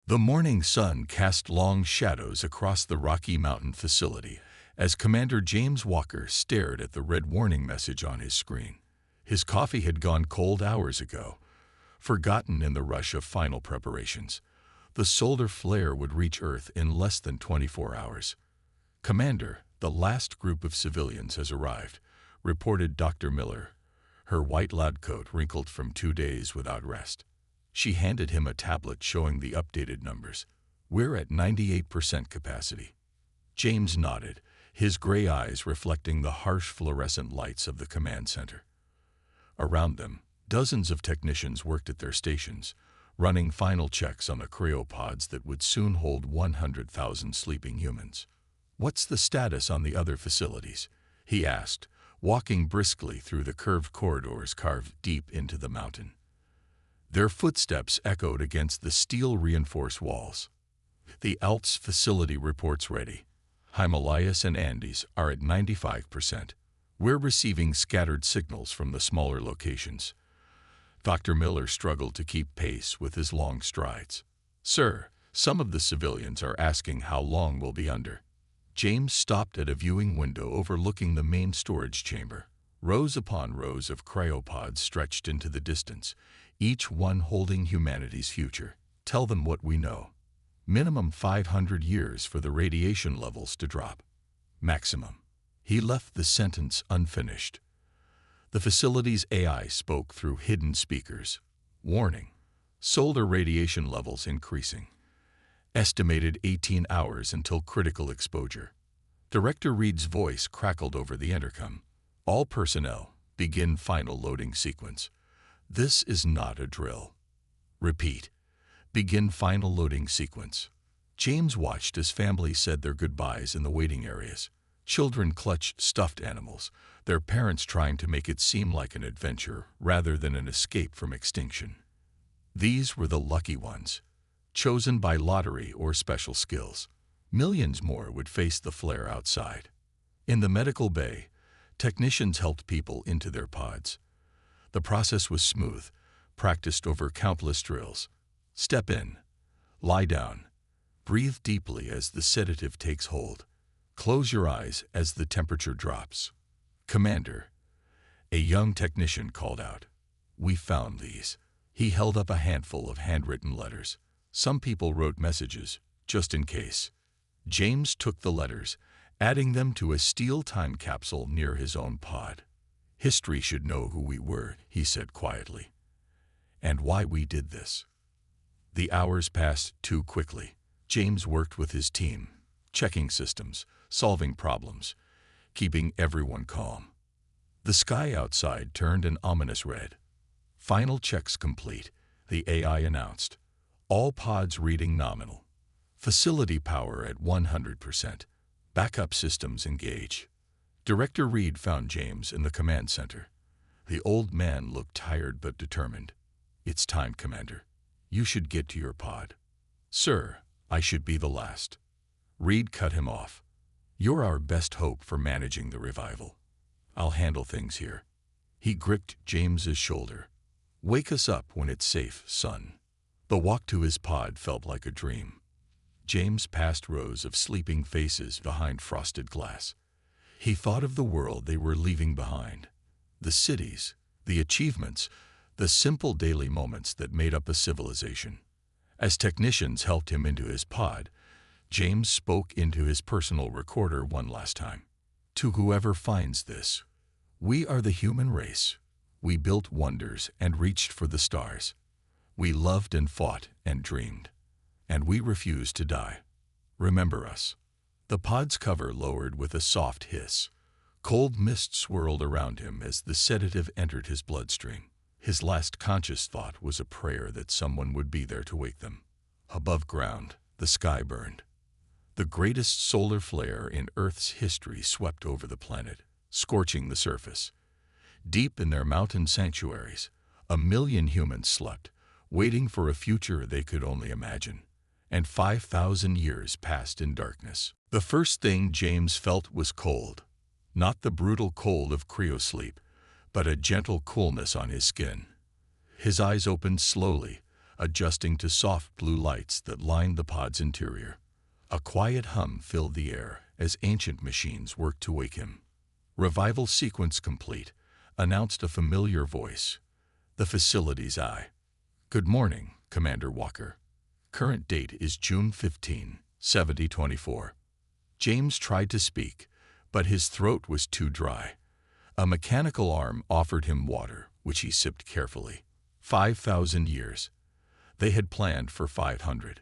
The morning sun cast long shadows across the Rocky Mountain facility as Commander James Walker stared at the red warning message on his screen. His coffee had gone cold hours ago, forgotten in the rush of final preparations. The solar flare would reach Earth in less than 24 hours. "Commander, the last group of civilians has arrived," reported Dr. Miller, her white lab coat wrinkled from 2 days without rest. She handed him a tablet showing the updated numbers. "We're at 98% capacity." James nodded, his gray eyes reflecting the harsh fluorescent lights of the command center. Around them, dozens of technicians worked at their stations, running final checks on the cryopods that would soon hold 100,000 sleeping humans. "What's the status on the other facilities?" he asked, walking briskly through the curved corridors carved deep into the mountain. Their footsteps echoed against the steel-reinforced walls. "The Alps facility reports ready. Himalayas and Andes are at 95%. We're receiving scattered signals from the smaller locations." Dr. Miller struggled to keep pace with his long strides. "Sir, some of the civilians are asking how long we'll be under." James stopped at a viewing window overlooking the main storage chamber. Rows upon rows of cryopods stretched into the distance, each one holding humanity's future. "Tell them what we know. Minimum 500 years for the radiation levels to drop. Maximum." He left the sentence unfinished. The facility's AI spoke through hidden speakers. "Warning. Solar radiation levels increasing. Estimated 18 hours until critical exposure." Director Reed's voice crackled over the intercom. "All personnel, begin final loading sequence. This is not a drill. Repeat. Begin final loading sequence." James watched as families said their goodbyes in the waiting areas. Children clutched stuffed animals, their parents trying to make it seem like an adventure rather than an escape from extinction. These were the lucky ones, chosen by lottery or special skills. Millions more would face the flare outside. In the medical bay, technicians helped people into their pods. The process was smooth, practiced over countless drills. "Step in. Lie down. Breathe deeply as the sedative takes hold. Close your eyes as the temperature drops." "Commander," a young technician called out. "We found these." He held up a handful of handwritten letters. Some people wrote messages, just in case. James took the letters, adding them to a steel time capsule near his own pod. "History should know who we were," he said quietly, "and why we did this." The hours passed too quickly. James worked with his team, checking systems, solving problems, keeping everyone calm. The sky outside turned an ominous red. "Final checks complete," the AI announced. "All pods reading nominal. Facility power at 100%. Backup systems engage." Director Reed found James in the command center. The old man looked tired but determined. "It's time, Commander. You should get to your pod." "Sir, I should be the last." Reed cut him off. "You're our best hope for managing the revival. I'll handle things here." He gripped James's shoulder. "Wake us up when it's safe, son." The walk to his pod felt like a dream. James passed rows of sleeping faces behind frosted glass. He thought of the world they were leaving behind. The cities, the achievements, the simple daily moments that made up a civilization. As technicians helped him into his pod, James spoke into his personal recorder one last time. "To whoever finds this, we are the human race. We built wonders and reached for the stars. We loved and fought and dreamed. And we refused to die. Remember us." The pod's cover lowered with a soft hiss. Cold mist swirled around him as the sedative entered his bloodstream. His last conscious thought was a prayer that someone would be there to wake them. Above ground, the sky burned. The greatest solar flare in Earth's history swept over the planet, scorching the surface. Deep in their mountain sanctuaries, 1,000,000 humans slept, waiting for a future they could only imagine. And 5,000 years passed in darkness. The first thing James felt was cold. Not the brutal cold of cryosleep, but a gentle coolness on his skin. His eyes opened slowly, adjusting to soft blue lights that lined the pod's interior. A quiet hum filled the air as ancient machines worked to wake him. "Revival sequence complete," announced a familiar voice. The facility's eye. "Good morning, Commander Walker. Current date is June 15, 7024. James tried to speak, but his throat was too dry. A mechanical arm offered him water, which he sipped carefully. 5,000 years. They had planned for 500.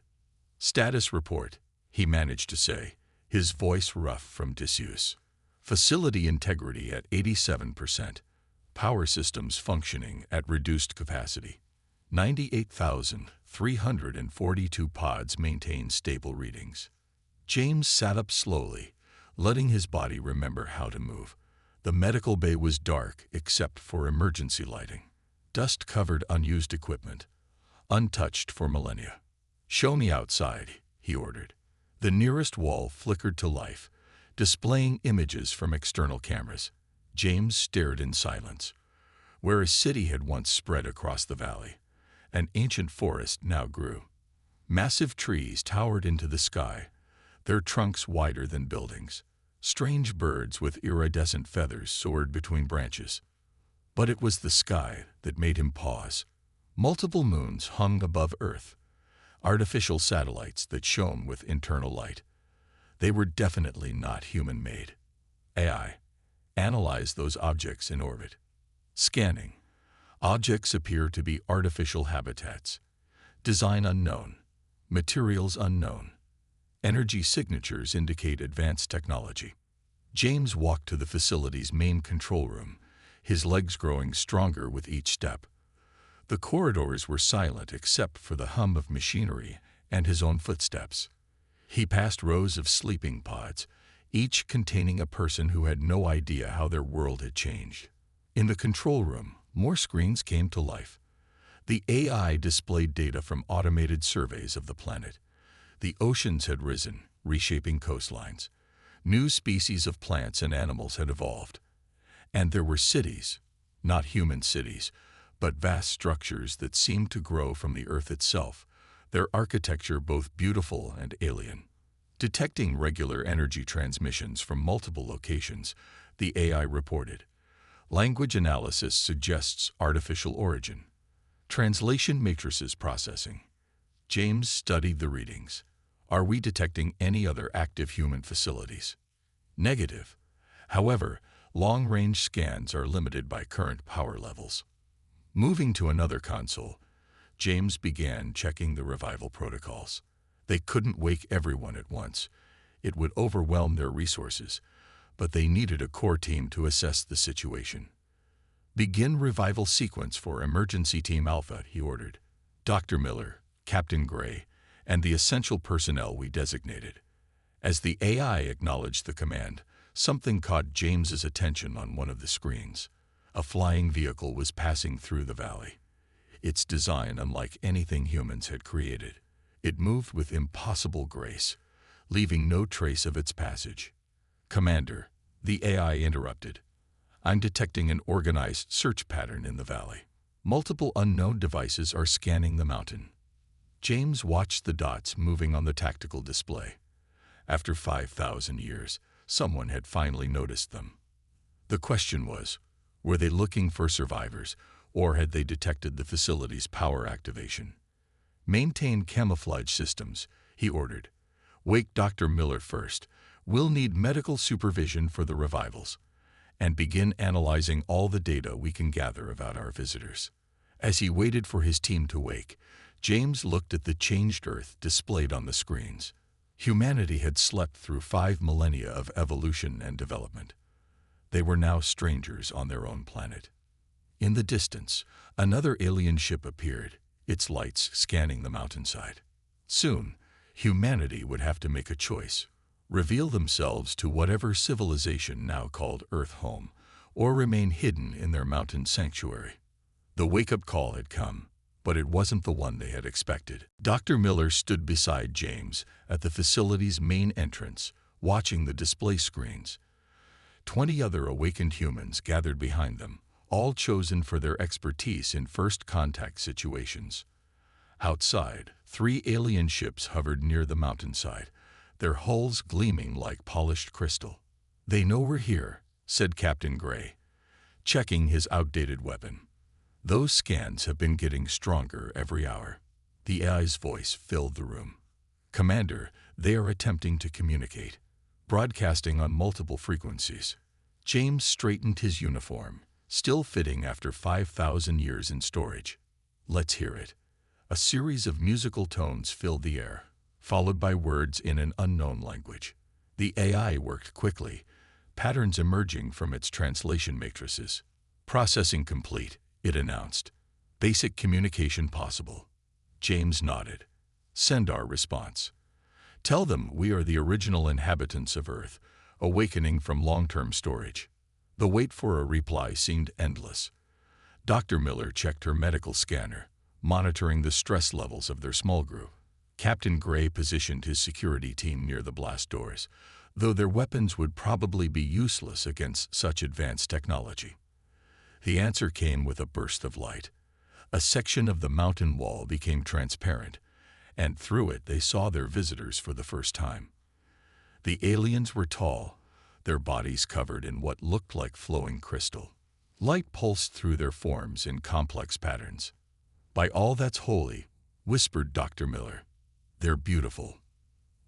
"Status report," he managed to say, his voice rough from disuse. "Facility integrity at 87%. Power systems functioning at reduced capacity. 98,342 pods maintain stable readings." James sat up slowly, letting his body remember how to move. The medical bay was dark except for emergency lighting. Dust-covered unused equipment, untouched for millennia. "Show me outside," he ordered. The nearest wall flickered to life, displaying images from external cameras. James stared in silence. Where a city had once spread across the valley, an ancient forest now grew. Massive trees towered into the sky, their trunks wider than buildings. Strange birds with iridescent feathers soared between branches. But it was the sky that made him pause. Multiple moons hung above Earth, artificial satellites that shone with internal light. They were definitely not human-made. AI analyzed those objects in orbit. Scanning. Objects appear to be artificial habitats. Design unknown. Materials unknown. Energy signatures indicate advanced technology. James walked to the facility's main control room, his legs growing stronger with each step. The corridors were silent except for the hum of machinery and his own footsteps. He passed rows of sleeping pods, each containing a person who had no idea how their world had changed. In the control room, more screens came to life. The AI displayed data from automated surveys of the planet. The oceans had risen, reshaping coastlines. New species of plants and animals had evolved. And there were cities, not human cities, but vast structures that seemed to grow from the Earth itself, their architecture both beautiful and alien. Detecting regular energy transmissions from multiple locations, the AI reported. Language analysis suggests artificial origin. Translation matrices processing. James studied the readings. Are we detecting any other active human facilities? Negative. However, long-range scans are limited by current power levels. Moving to another console, James began checking the revival protocols. They couldn't wake everyone at once. It would overwhelm their resources, but they needed a core team to assess the situation. "Begin revival sequence for Emergency Team Alpha," he ordered. "Dr. Miller, Captain Gray, and the essential personnel we designated." As the AI acknowledged the command, something caught James's attention on one of the screens. A flying vehicle was passing through the valley. Its design unlike anything humans had created. It moved with impossible grace, leaving no trace of its passage. "Commander," the AI interrupted, "I'm detecting an organized search pattern in the valley. Multiple unknown devices are scanning the mountain." James watched the dots moving on the tactical display. After 5,000 years, someone had finally noticed them. The question was, were they looking for survivors, or had they detected the facility's power activation? "Maintain camouflage systems," he ordered. "Wake Dr. Miller first. We'll need medical supervision for the revivals. And begin analyzing all the data we can gather about our visitors." As he waited for his team to wake, James looked at the changed Earth displayed on the screens. Humanity had slept through 5 millennia of evolution and development. They were now strangers on their own planet. In the distance, another alien ship appeared, its lights scanning the mountainside. Soon, humanity would have to make a choice: reveal themselves to whatever civilization now called Earth home, or remain hidden in their mountain sanctuary. The wake-up call had come, but it wasn't the one they had expected. Dr. Miller stood beside James at the facility's main entrance, watching the display screens. 20 other awakened humans gathered behind them, all chosen for their expertise in first contact situations. Outside, 3 alien ships hovered near the mountainside, their hulls gleaming like polished crystal. "They know we're here," said Captain Gray, checking his outdated weapon. "Those scans have been getting stronger every hour." The AI's voice filled the room. "Commander, they are attempting to communicate, broadcasting on multiple frequencies." James straightened his uniform, still fitting after 5,000 years in storage. "Let's hear it." A series of musical tones filled the air, followed by words in an unknown language. The AI worked quickly, patterns emerging from its translation matrices. "Processing complete," it announced. "Basic communication possible." James nodded. "Send our response. Tell them we are the original inhabitants of Earth, awakening from long-term storage." The wait for a reply seemed endless. Dr. Miller checked her medical scanner, monitoring the stress levels of their small group. Captain Gray positioned his security team near the blast doors, though their weapons would probably be useless against such advanced technology. The answer came with a burst of light. A section of the mountain wall became transparent, and through it they saw their visitors for the first time. The aliens were tall, their bodies covered in what looked like flowing crystal. Light pulsed through their forms in complex patterns. "By all that's holy," whispered Dr. Miller, "they're beautiful."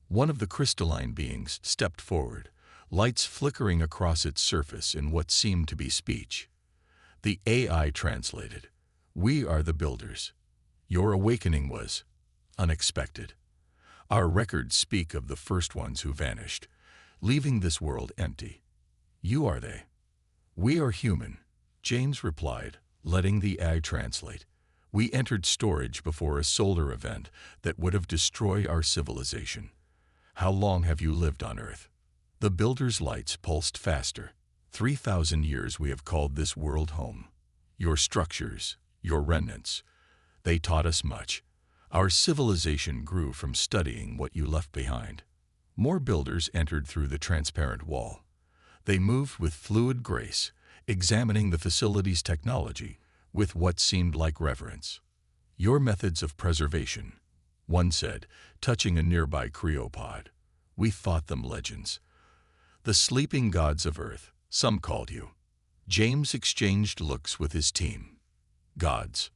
One of the crystalline beings stepped forward, lights flickering across its surface in what seemed to be speech. The AI translated, "We are the builders. Your awakening was unexpected. Our records speak of the first ones who vanished, leaving this world empty. You are they." "We are human," James replied, letting the AI translate. "We entered storage before a solar event that would have destroyed our civilization. How long have you lived on Earth?" The builder's lights pulsed faster. 3,000 years we have called this world home. Your structures, your remnants, they taught us much. Our civilization grew from studying what you left behind." More builders entered through the transparent wall. They moved with fluid grace, examining the facility's technology with what seemed like reverence. "Your methods of preservation," one said, touching a nearby Cryo pod. "We thought them legends. The sleeping gods of Earth, some called you." James exchanged looks with his team. Gods,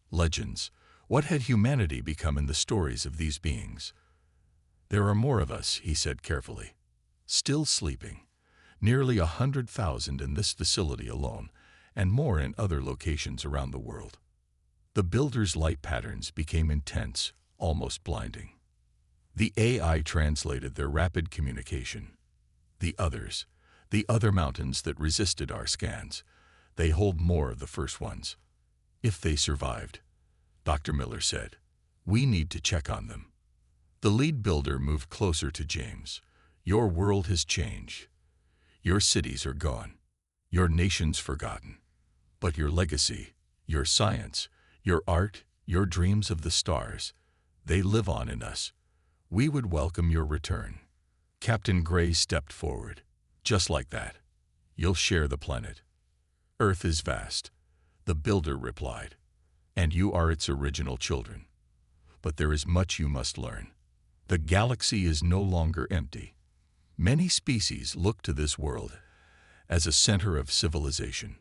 legends, what had humanity become in the stories of these beings? "There are more of us," he said carefully. "Still sleeping. Nearly 100,000 in this facility alone, and more in other locations around the world." The builder's light patterns became intense, almost blinding. The AI translated their rapid communication. "The others, the other mountains that resisted our scans, they hold more of the first ones. If they survived," Dr. Miller said, "we need to check on them." The lead builder moved closer to James. "Your world has changed. Your cities are gone. Your nation's forgotten. But your legacy, your science, your art, your dreams of the stars, they live on in us. We would welcome your return." Captain Gray stepped forward. "Just like that. You'll share the planet." "Earth is vast," the builder replied, "and you are its original children. But there is much you must learn. The galaxy is no longer empty. Many species look to this world as a center of civilization."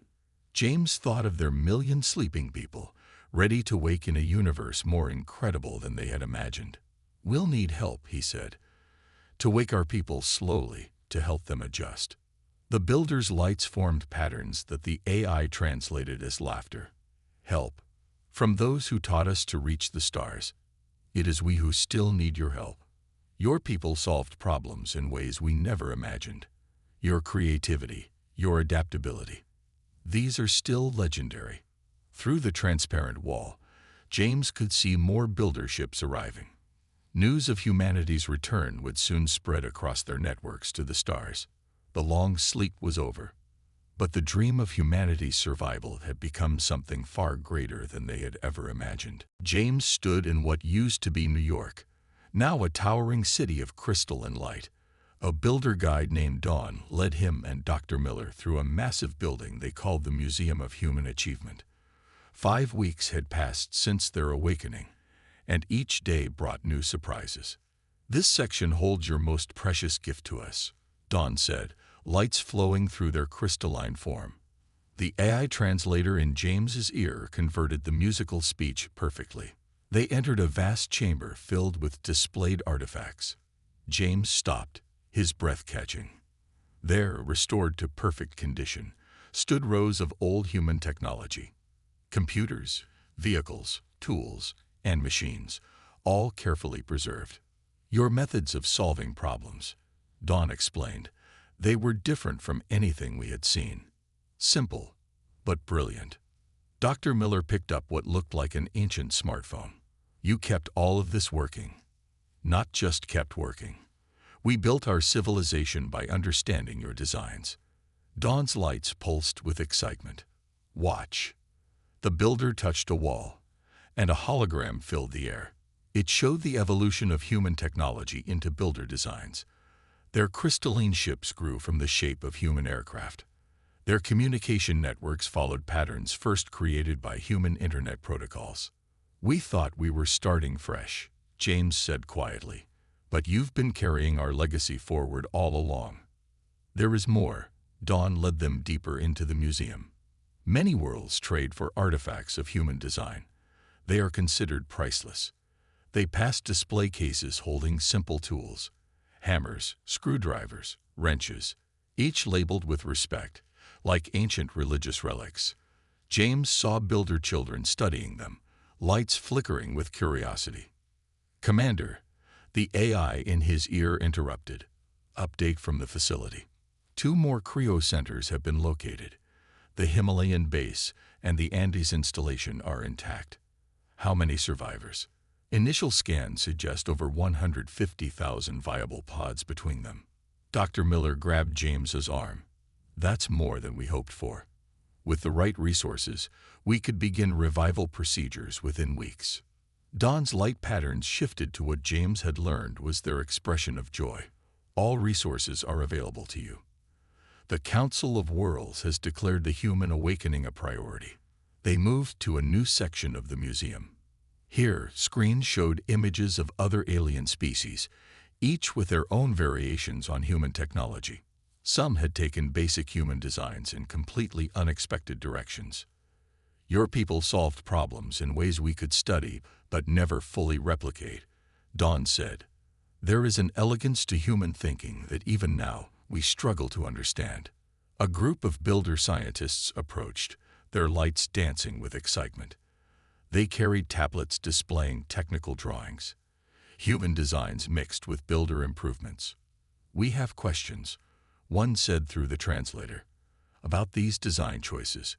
James thought of their million sleeping people, ready to wake in a universe more incredible than they had imagined. "We'll need help," he said, "to wake our people slowly, to help them adjust." The builder's lights formed patterns that the AI translated as laughter. "Help. From those who taught us to reach the stars. It is we who still need your help. Your people solved problems in ways we never imagined. Your creativity, your adaptability, these are still legendary." Through the transparent wall, James could see more builder ships arriving. News of humanity's return would soon spread across their networks to the stars. The long sleep was over. But the dream of humanity's survival had become something far greater than they had ever imagined. James stood in what used to be New York, now a towering city of crystal and light. A builder guide named Dawn led him and Dr. Miller through a massive building they called the Museum of Human Achievement. 5 weeks had passed since their awakening, and each day brought new surprises. "This section holds your most precious gift to us," Dawn said, lights flowing through their crystalline form. The AI translator in James's ear converted the musical speech perfectly. They entered a vast chamber filled with displayed artifacts. James stopped, his breath catching. There, restored to perfect condition, stood rows of old human technology. Computers, vehicles, tools, and machines, all carefully preserved. "Your methods of solving problems," Dawn explained. "They were different from anything we had seen. Simple, but brilliant." Dr. Miller picked up what looked like an ancient smartphone. "You kept all of this working." "Not just kept working. We built our civilization by understanding your designs." Dawn's lights pulsed with excitement. "Watch." The builder touched a wall, and a hologram filled the air. It showed the evolution of human technology into builder designs. Their crystalline ships grew from the shape of human aircraft. Their communication networks followed patterns first created by human internet protocols. "We thought we were starting fresh," James said quietly, "but you've been carrying our legacy forward all along." "There is more." Dawn led them deeper into the museum. Many worlds trade for artifacts of human design. They are considered priceless. They passed display cases holding simple tools: hammers, screwdrivers, wrenches, each labeled with respect, like ancient religious relics. James saw builder children studying them, lights flickering with curiosity. "Commander," the AI in his ear interrupted. "Update from the facility. 2 more Cryo centers have been located. The Himalayan base and the Andes installation are intact." "How many survivors?" "Initial scans suggest over 150,000 viable pods between them." Dr. Miller grabbed James's arm. "That's more than we hoped for. With the right resources, we could begin revival procedures within weeks." Dawn's light patterns shifted to what James had learned was their expression of joy. "All resources are available to you. The Council of Worlds has declared the human awakening a priority." They moved to a new section of the museum. Here, screens showed images of other alien species, each with their own variations on human technology. Some had taken basic human designs in completely unexpected directions. "Your people solved problems in ways we could study but never fully replicate," Dawn said. "There is an elegance to human thinking that even now we struggle to understand." A group of builder scientists approached, their lights dancing with excitement. They carried tablets displaying technical drawings, human designs mixed with builder improvements. "We have questions," one said through the translator, "about these design choices.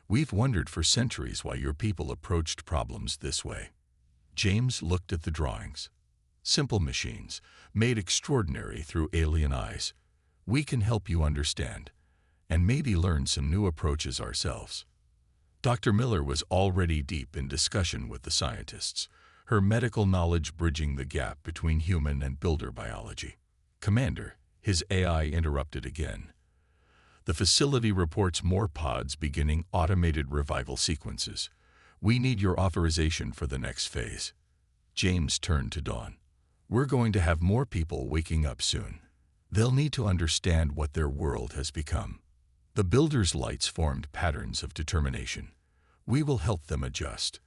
We've wondered for centuries why your people approached problems this way." James looked at the drawings. "Simple machines, made extraordinary through alien eyes. We can help you understand, and maybe learn some new approaches ourselves." Dr. Miller was already deep in discussion with the scientists, her medical knowledge bridging the gap between human and builder biology. "Commander," his AI interrupted again. "The facility reports more pods beginning automated revival sequences. We need your authorization for the next phase." James turned to Dawn. "We're going to have more people waking up soon. They'll need to understand what their world has become." The builders' lights formed patterns of determination. "We will help them adjust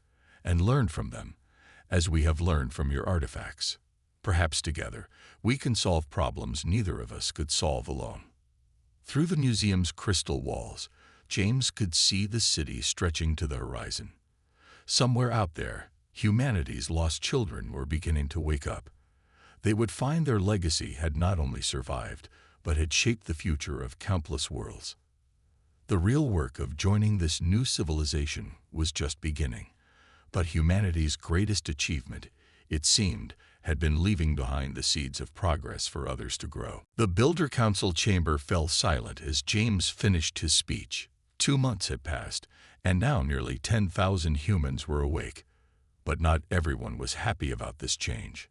and learn from them, as we have learned from your artifacts. Perhaps together, we can solve problems neither of us could solve alone." Through the museum's crystal walls, James could see the city stretching to the horizon. Somewhere out there, humanity's lost children were beginning to wake up. They would find their legacy had not only survived, but had shaped the future of countless worlds. The real work of joining this new civilization was just beginning, but humanity's greatest achievement, it seemed, had been leaving behind the seeds of progress for others to grow. The Builder Council chamber fell silent as James finished his speech. 2 months had passed, and now nearly 10,000 humans were awake. But not everyone was happy about this change.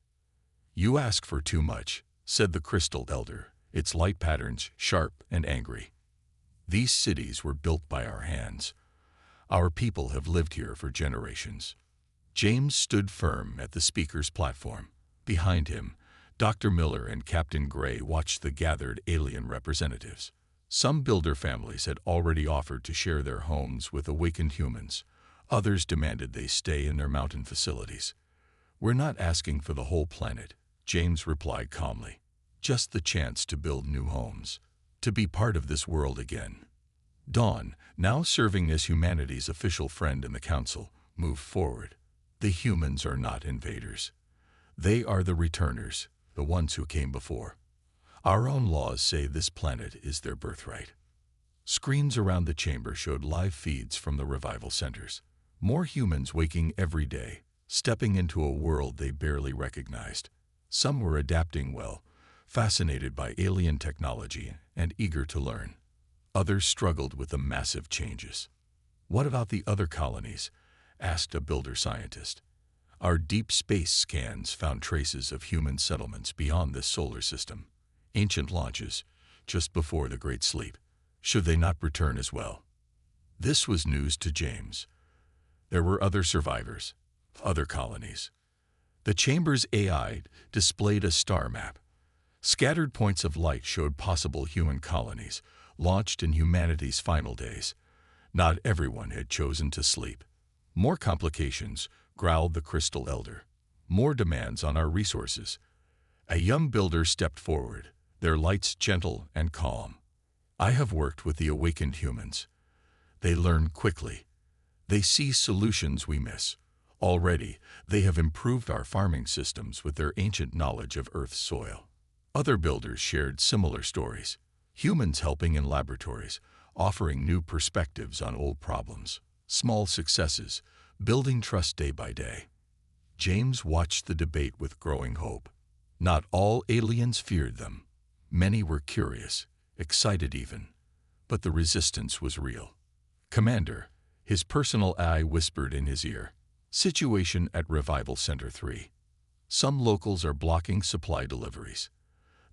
"You ask for too much," said the Crystal Elder, its light patterns sharp and angry. "These cities were built by our hands. Our people have lived here for generations. James stood firm at the speaker's platform. Behind him, Dr. Miller and Captain Gray watched the gathered alien representatives. Some builder families had already offered to share their homes with awakened humans. Others demanded they stay in their mountain facilities. "We're not asking for the whole planet," James replied calmly. "Just the chance to build new homes, to be part of this world again." Dawn, now serving as humanity's official friend in the council, moved forward. "The humans are not invaders. They are the returners, the ones who came before. Our own laws say this planet is their birthright." Screens around the chamber showed live feeds from the revival centers. More humans waking every day, stepping into a world they barely recognized. Some were adapting well, fascinated by alien technology and eager to learn. Others struggled with the massive changes. "What about the other colonies?" asked a builder scientist. "Our deep space scans found traces of human settlements beyond this solar system. Ancient launches, just before the Great Sleep. Should they not return as well?" This was news to James. There were other survivors, other colonies. The chamber's AI displayed a star map. Scattered points of light showed possible human colonies, launched in humanity's final days. Not everyone had chosen to sleep. "More complications," growled the Crystal Elder. "More demands on our resources." A young builder stepped forward, their lights gentle and calm. "I have worked with the awakened humans. They learn quickly. They see solutions we miss. Already, they have improved our farming systems with their ancient knowledge of Earth's soil." Other builders shared similar stories. Humans helping in laboratories, offering new perspectives on old problems. Small successes, building trust day by day. James watched the debate with growing hope. Not all aliens feared them. Many were curious, excited even. But the resistance was real. "Commander," his personal eye whispered in his ear. "Situation at Revival Center 3. Some locals are blocking supply deliveries.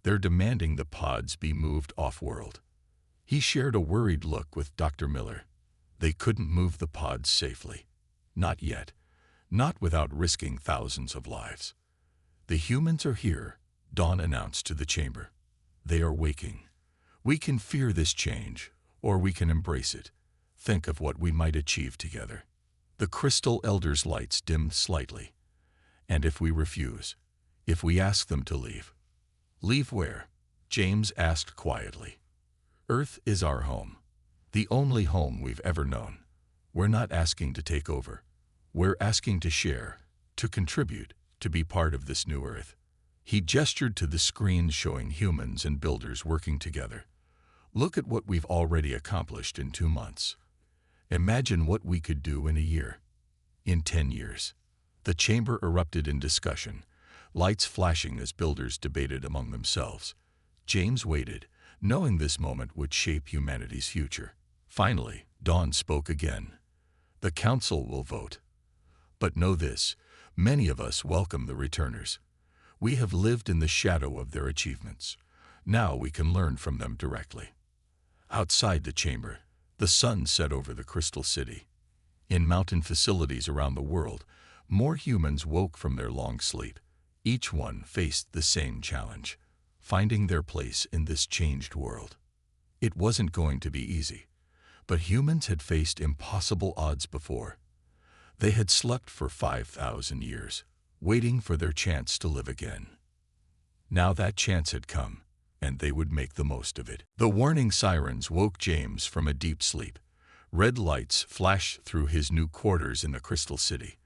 They're demanding the pods be moved off-world." He shared a worried look with Dr. Miller. They couldn't move the pods safely. Not yet. Not without risking thousands of lives. "The humans are here," Dawn announced to the chamber. "They are waking. We can fear this change, or we can embrace it. Think of what we might achieve together." The Crystal Elder's lights dimmed slightly. "And if we refuse? If we ask them to leave?" "Leave where?" James asked quietly. "Earth is our home. The only home we've ever known. We're not asking to take over. We're asking to share, to contribute, to be part of this new Earth." He gestured to the screens showing humans and builders working together. "Look at what we've already accomplished in 2 months. Imagine what we could do in a year, in 10 years. The chamber erupted in discussion, lights flashing as builders debated among themselves. James waited, knowing this moment would shape humanity's future. Finally, Dawn spoke again. "The council will vote. But know this, many of us welcome the returners. We have lived in the shadow of their achievements. Now we can learn from them directly." Outside the chamber, the sun set over the Crystal City. In mountain facilities around the world, more humans woke from their long sleep. Each one faced the same challenge, finding their place in this changed world. It wasn't going to be easy, but humans had faced impossible odds before. They had slept for 5,000 years, waiting for their chance to live again. Now that chance had come, and they would make the most of it. The warning sirens woke James from a deep sleep. Red lights flashed through his new quarters in the Crystal City.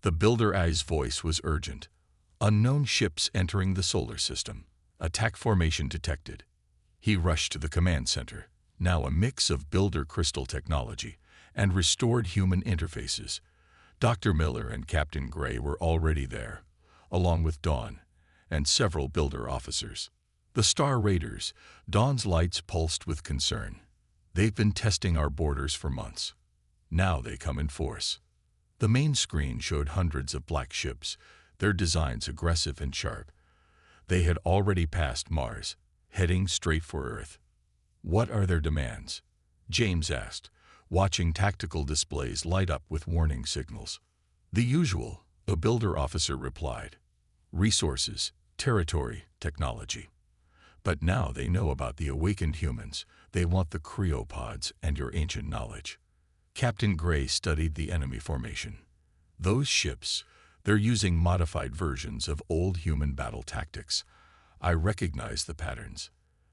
The Builder Eye's voice was urgent. "Unknown ships entering the solar system. Attack formation detected." He rushed to the command center, now a mix of Builder crystal technology and restored human interfaces. Dr. Miller and Captain Gray were already there, along with Dawn and several Builder officers. The Star Raiders, Dawn's lights pulsed with concern. "They've been testing our borders for months. Now they come in force." The main screen showed hundreds of black ships, their designs aggressive and sharp. They had already passed Mars, heading straight for Earth. "What are their demands?" James asked, watching tactical displays light up with warning signals. The usual, a builder officer replied. Resources, territory, technology. But now they know about the awakened humans. They want the cryopods and your ancient knowledge. Captain Gray studied the enemy formation. Those ships, they're using modified versions of old human battle tactics. I recognize the patterns.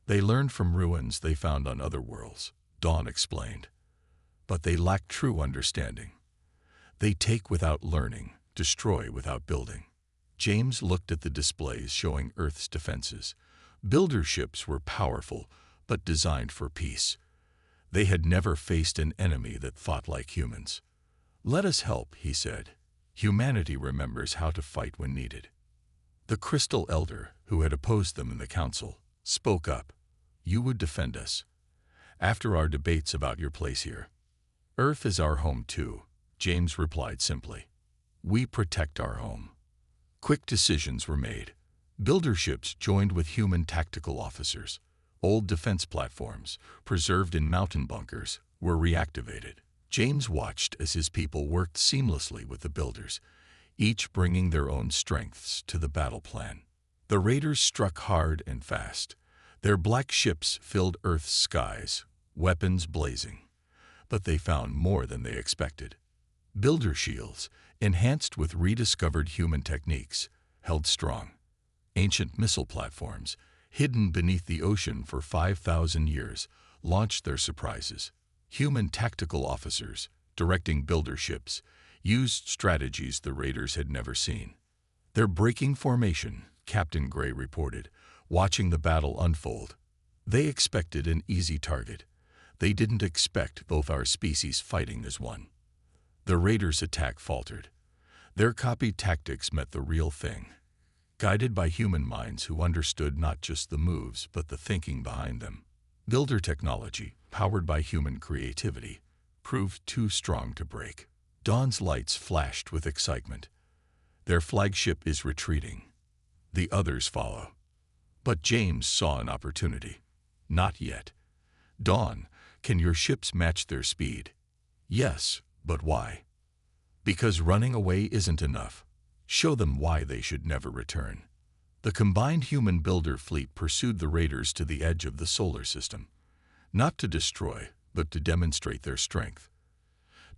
They learned from ruins they found on other worlds, Dawn explained. But they lack true understanding. They take without learning, destroy without building. James looked at the displays showing Earth's defenses. Builder ships were powerful, but designed for peace. They had never faced an enemy that fought like humans. Let us help, he said. Humanity remembers how to fight when needed. The Crystal Elder, who had opposed them in the council, spoke up. You would defend us. After our debates about your place here. Earth is our home too, James replied simply. We protect our home. Quick decisions were made. Builder ships joined with human tactical officers. Old defense platforms, preserved in mountain bunkers, were reactivated. James watched as his people worked seamlessly with the builders, each bringing their own strengths to the battle plan. The raiders struck hard and fast. Their black ships filled Earth's skies, weapons blazing. But they found more than they expected. Builder shields, enhanced with rediscovered human techniques, held strong. Ancient missile platforms, hidden beneath the ocean for 5,000 years, launched their surprises. Human tactical officers, directing builder ships, used strategies the raiders had never seen. They're breaking formation, Captain Gray reported, watching the battle unfold. They expected an easy target. They didn't expect both our species fighting as one. The raiders' attack faltered. Their copied tactics met the real thing. Guided by human minds who understood not just the moves but the thinking behind them. Builder technology, powered by human creativity, proved too strong to break. Dawn's lights flashed with excitement. Their flagship is retreating. The others follow. But James saw an opportunity. Not yet. Dawn, can your ships match their speed? Yes, but why? Because running away isn't enough. Show them why they should never return. The combined human builder fleet pursued the raiders to the edge of the solar system, not to destroy, but to demonstrate their strength.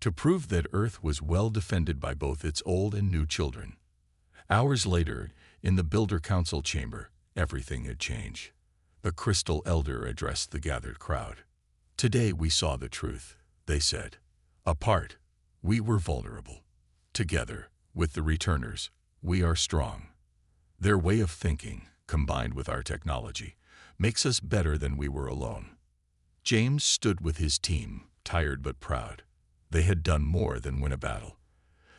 To prove that Earth was well defended by both its old and new children. Hours later, in the Builder Council chamber, everything had changed. The Crystal Elder addressed the gathered crowd. Today we saw the truth, they said. Apart, we were vulnerable. Together, with the returners, we are strong. Their way of thinking, combined with our technology, makes us better than we were alone. James stood with his team, tired but proud. They had done more than win a battle.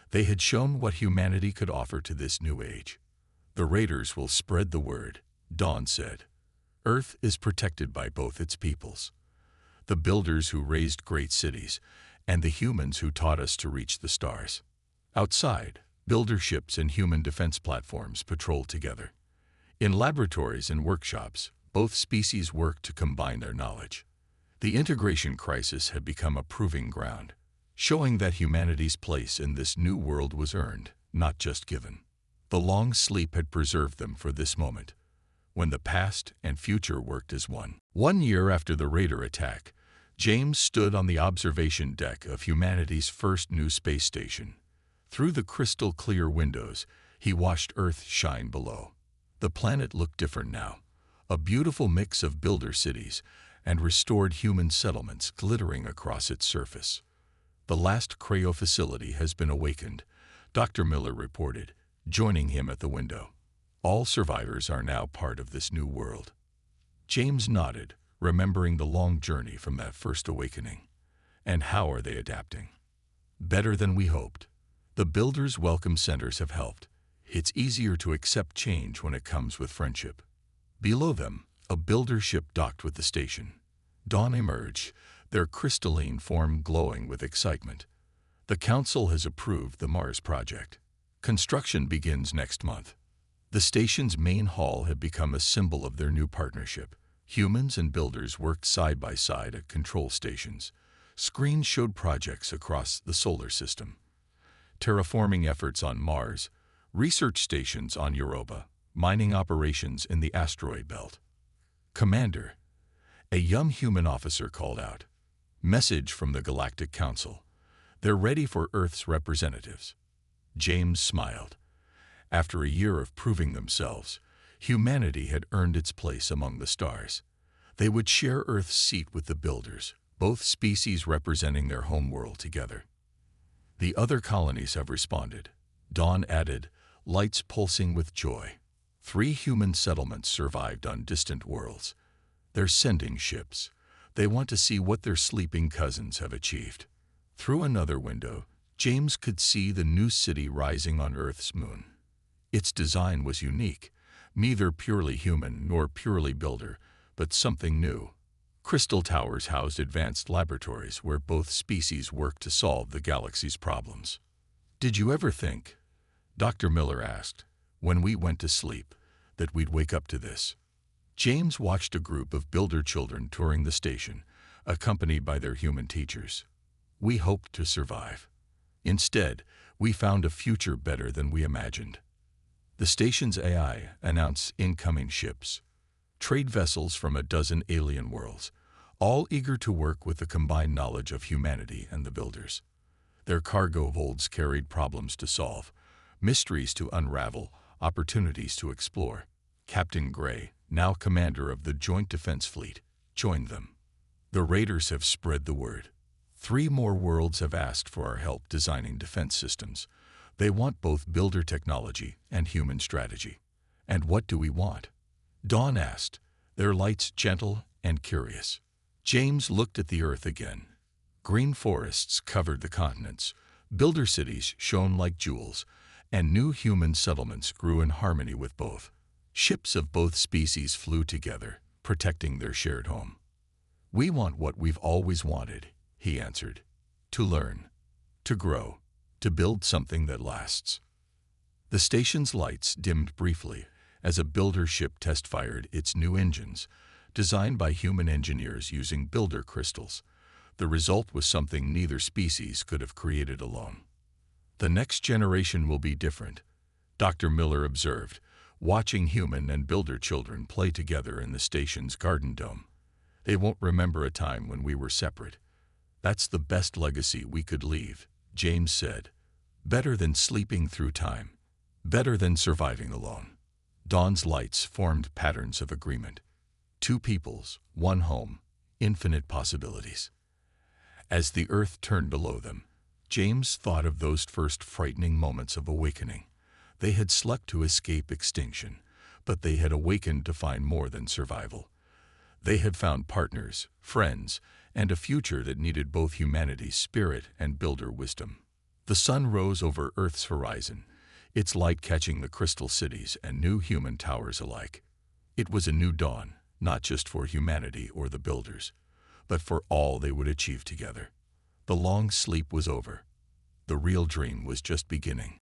They had shown what humanity could offer to this new age. The raiders will spread the word, Dawn said. Earth is protected by both its peoples. The builders who raised great cities, and the humans who taught us to reach the stars. Outside, builder ships and human defense platforms patrolled together. In laboratories and workshops, both species worked to combine their knowledge. The integration crisis had become a proving ground, showing that humanity's place in this new world was earned, not just given. The long sleep had preserved them for this moment, when the past and future worked as one. 1 year after the raider attack, James stood on the observation deck of humanity's first new space station. Through the crystal-clear windows, he watched Earth shine below. The planet looked different now, a beautiful mix of builder cities and restored human settlements glittering across its surface. The last Cryo facility has been awakened, Dr. Miller reported, joining him at the window. All survivors are now part of this new world. James nodded, remembering the long journey from that first awakening. And how are they adapting? Better than we hoped. The Builders' Welcome Centers have helped. It's easier to accept change when it comes with friendship. Below them, a builder ship docked with the station. Dawn emerged, their crystalline form glowing with excitement. The Council has approved the Mars project. Construction begins next month. The station's main hall had become a symbol of their new partnership. Humans and builders worked side by side at control stations. Screens showed projects across the solar system. terraforming efforts on Mars, research stations on Europa, mining operations in the asteroid belt. "Commander," a young human officer called out. "Message from the Galactic Council. They're ready for Earth's representatives." James smiled. After a year of proving themselves, humanity had earned its place among the stars. They would share Earth's seat with the Builders, both species representing their homeworld together. "The other colonies have responded," Dawn added, lights pulsing with joy. 3 human settlements survived on distant worlds. They're sending ships. They want to see what their sleeping cousins have achieved. Through another window, James could see the new city rising on Earth's moon. Its design was unique, neither purely human nor purely builder, but something new. Crystal towers housed advanced laboratories where both species worked to solve the galaxy's problems. "Did you ever think," Dr. Miller asked, "when we went to sleep, that we'd wake up to this?" James watched a group of builder children touring the station, accompanied by their human teachers. "We hoped to survive. Instead, we found a future better than we imagined." The station's AI announced incoming ships, trade vessels from a dozen alien worlds, all eager to work with the combined knowledge of humanity and the Builders. Their cargo holds carried problems to solve, mysteries to unravel, opportunities to explore. Captain Gray, now commander of the Joint Defense Fleet, joined them. "The Raiders have spread the word. 3 more worlds have asked for our help designing defense systems. They want both builder technology and human strategy." "And what do we want?" Dawn asked, their lights gentle and curious. James looked at the Earth again. Green forests covered the continents, builder cities shone like jewels, and new human settlements grew in harmony with both. Ships of both species flew together, protecting their shared home. "We want what we've always wanted," he answered. "To learn, to grow, to build something that lasts." The station's lights dimmed briefly as a builder ship test-fired its new engines, designed by human engineers using builder crystals. The result was something neither species could have created alone. "The next generation will be different," Dr. Miller observed, watching human and builder children play together in the station's garden dome. "They won't remember a time when we were separate. That's the best legacy we could leave," James said. "Better than sleeping through time. Better than surviving alone." Dawn's lights formed patterns of agreement. 2 peoples, 1 home, infinite possibilities. As the Earth turned below them, James thought of those first frightening moments of awakening. They had slept to escape extinction, but they had awakened to find more than survival. They had found partners, friends, and a future that needed both humanity's spirit and builder wisdom. The sun rose over Earth's horizon, its light catching the crystal cities and new human towers alike. It was a new dawn, not just for humanity or the Builders, but for all they would achieve together. The long sleep was over. The real dream was just beginning.